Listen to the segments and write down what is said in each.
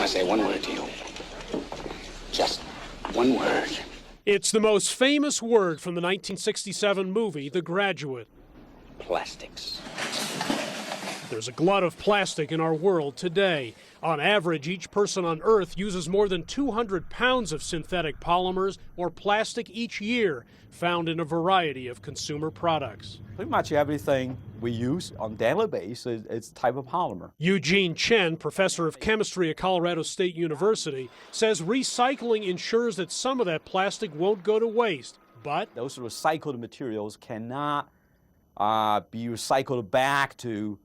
to say one word to you. Just one word. It's the most famous word from the 1967 movie, The Graduate. Plastics. There's a glut of plastic in our world today. On average, each person on Earth uses more than 200 pounds of synthetic polymers or plastic each year, found in a variety of consumer products. Pretty much everything we use on a daily basis is type of polymer. Eugene Chen, professor of chemistry at Colorado State University, says recycling ensures that some of that plastic won't go to waste, but those recycled materials cannot be recycled back to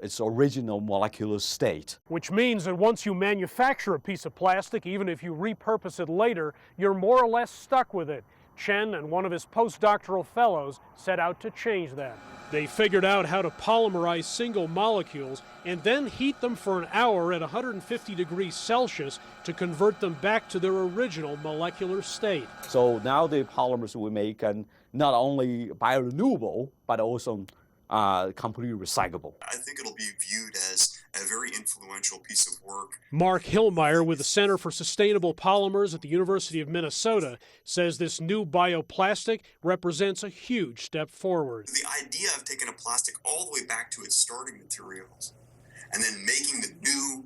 its original molecular state. Which means that once you manufacture a piece of plastic, even if you repurpose it later, you're more or less stuck with it. Chen and one of his postdoctoral fellows set out to change that. They figured out how to polymerize single molecules and then heat them for an hour at 150 degrees Celsius to convert them back to their original molecular state. So now the polymers we make are not only biorenewable, but also completely recyclable. I think it'll be viewed as a very influential piece of work. Mark Hillmeyer with the Center for Sustainable Polymers at the University of Minnesota says this new bioplastic represents a huge step forward. The idea of taking a plastic all the way back to its starting materials and then making the new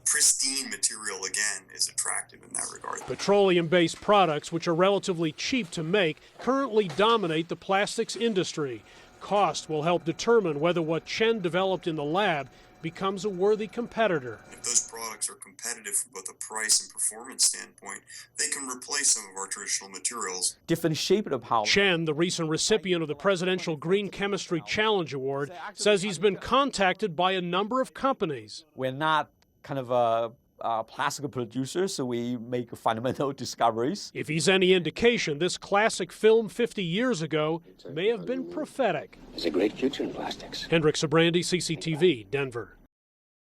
pristine material again is attractive in that regard. Petroleum-based products, which are relatively cheap to make, currently dominate the plastics industry. Cost will help determine whether what Chen developed in the lab becomes a worthy competitor. If those products are competitive from both a price and performance standpoint, they can replace some of our traditional materials. Different shape of polymer. Chen, the recent recipient of the Presidential Green Chemistry Challenge Award, says he's been contacted by a number of companies. We're not kind of plastic producers, so we make fundamental discoveries. If he's any indication, this classic film 50 years ago may have been prophetic. There's a great future in plastics. Hendrik Sabrandi, CCTV, Denver.